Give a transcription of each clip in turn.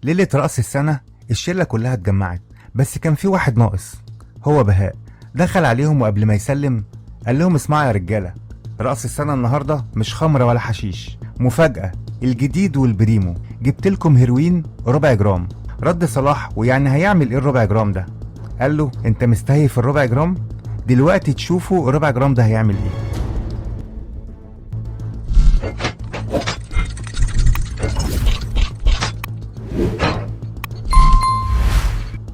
ليلة رأس السنة الشلة كلها اتجمعت، بس كان في واحد ناقص، هو بهاء. دخل عليهم وقبل ما يسلم قال لهم: اسمعوا يا رجالة، رأس السنة النهاردة مش خمرة ولا حشيش، مفاجأة، الجديد والبريمو، جبت لكم هيروين ربع جرام. رد صلاح: ويعني هيعمل ايه الربع جرام ده؟ قال له: انت مستهي في الربع جرام؟ دلوقتي تشوفوا الربع جرام ده هيعمل ايه.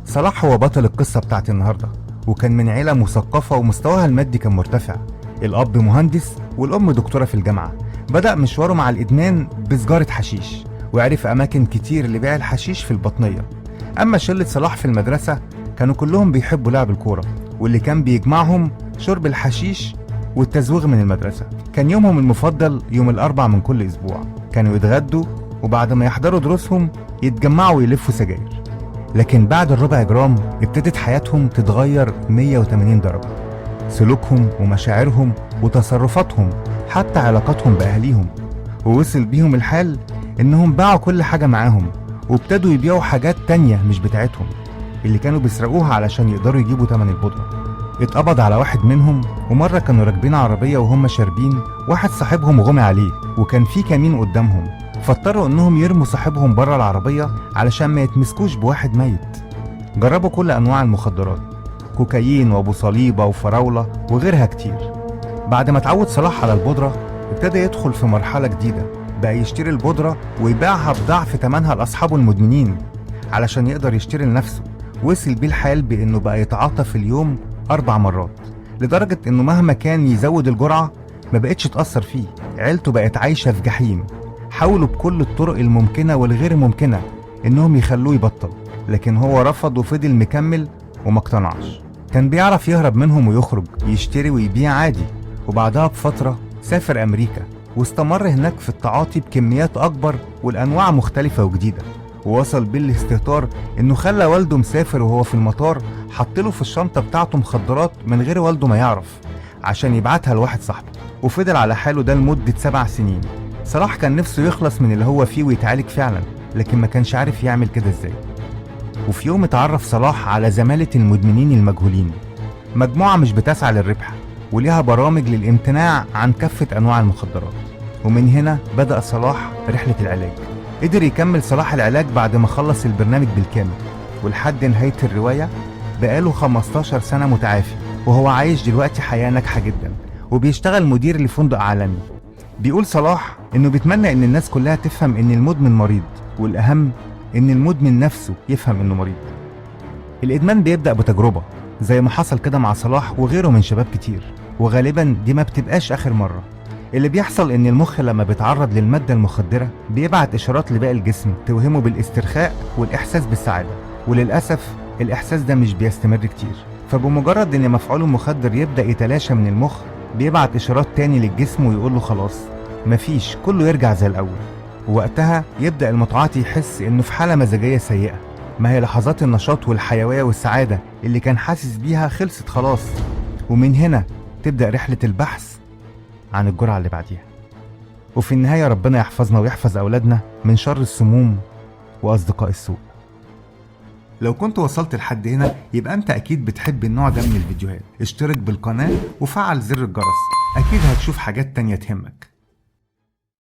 صلاح هو بطل القصة بتاعت النهاردة، وكان من عيلة مثقفة ومستواها المادي كان مرتفع. الأب مهندس والأم دكتورة في الجامعة. بدأ مشواره مع الإدمان بسجارة حشيش، وعرف أماكن كتير لبيع الحشيش في البطنية. أما شلة صلاح في المدرسة كانوا كلهم بيحبوا لعب الكورة، واللي كان بيجمعهم شرب الحشيش والتزويغ من المدرسة. كان يومهم المفضل يوم الأربع من كل أسبوع، كانوا يتغدوا وبعد ما يحضروا دروسهم يتجمعوا ويلفوا سجاير. لكن بعد الربع جرام ابتدت حياتهم تتغير 180 درجة، سلوكهم ومشاعرهم وتصرفاتهم، حتى علاقاتهم بأهليهم. ووصل بيهم الحال إنهم باعوا كل حاجة معاهم وابتدوا يبيعوا حاجات تانية مش بتاعتهم اللي كانوا بيسرقوها علشان يقدروا يجيبوا تمن البودرة. اتقبض على واحد منهم، ومرة كانوا راكبين عربية وهم شاربين، واحد صاحبهم غمي عليه وكان في كمين قدامهم، فاضطروا انهم يرموا صاحبهم بره العربية علشان ما يتمسكوش بواحد ميت. جربوا كل انواع المخدرات، كوكايين وابو صليبة وفراولة وغيرها كتير. بعد ما اتعود صلاح على البودرة ابتدى يدخل في مرحلة جديدة، بقى يشتري البودرة ويبيعها بضعف ثمنها لاصحابه المدمنين علشان يقدر يشتري لنفسه. وصل بيه الحال بانه بقى يتعاطى في اليوم 4 مرات، لدرجة انه مهما كان يزود الجرعة ما بقتش تأثر فيه. عيلته بقت عايشة في جحيم. حاولوا بكل الطرق الممكنة والغير ممكنة انهم يخلوه يبطل، لكن هو رفض وفضل مكمل وما اقتنعش. كان بيعرف يهرب منهم ويخرج يشتري ويبيع عادي، وبعدها بفترة سافر امريكا واستمر هناك في التعاطي بكميات اكبر والانواع مختلفة وجديدة. ووصل بيه الاستهتار انه خلى والده مسافر وهو في المطار حطله في الشنطة بتاعته مخدرات من غير والده ما يعرف عشان يبعتها لواحد صاحبه، وفضل على حاله ده لمدة 7 سنين. صلاح كان نفسه يخلص من اللي هو فيه ويتعالج فعلا، لكن ما كانش عارف يعمل كده ازاي. وفي يوم اتعرف صلاح على زمالة المدمنين المجهولين، مجموعة مش بتسعى للربح وليها برامج للامتناع عن كافة انواع المخدرات. ومن هنا بدأ صلاح رحلة العلاج. قدر يكمل صلاح العلاج بعد ما خلص البرنامج بالكامل، ولحد نهاية الرواية بقاله 15 سنة متعافي، وهو عايش دلوقتي حياة ناجحة جدا وبيشتغل مدير لفندق عالمي. بيقول صلاح انه بيتمنى ان الناس كلها تفهم ان المدمن مريض، والاهم ان المدمن نفسه يفهم انه مريض. الادمان بيبدأ بتجربة زي ما حصل كده مع صلاح وغيره من شباب كتير، وغالبا دي ما بتبقاش اخر مرة. اللي بيحصل ان المخ لما بيتعرض للمادة المخدرة بيبعت اشارات لباقي الجسم توهمه بالاسترخاء والاحساس بالسعادة، وللأسف الاحساس ده مش بيستمر كتير. فبمجرد ان مفعول المخدر يبدأ يتلاشى من المخ بيبعت اشارات تاني للجسم ويقول له خلاص مفيش، كله يرجع زي الاول. ووقتها يبدأ المتعاطي يحس انه في حالة مزاجية سيئة، ما هي لحظات النشاط والحيوية والسعادة اللي كان حاسس بيها خلصت خلاص. ومن هنا تبدأ رحلة البحث عن الجرعة اللي بعديها. وفي النهاية ربنا يحفظنا ويحفظ أولادنا من شر السموم وأصدقاء السوء. لو كنت وصلت لحد هنا يبقى أنت أكيد بتحب النوع ده من الفيديوهات. اشترك بالقناة وفعل زر الجرس، أكيد هتشوف حاجات تانية تهمك.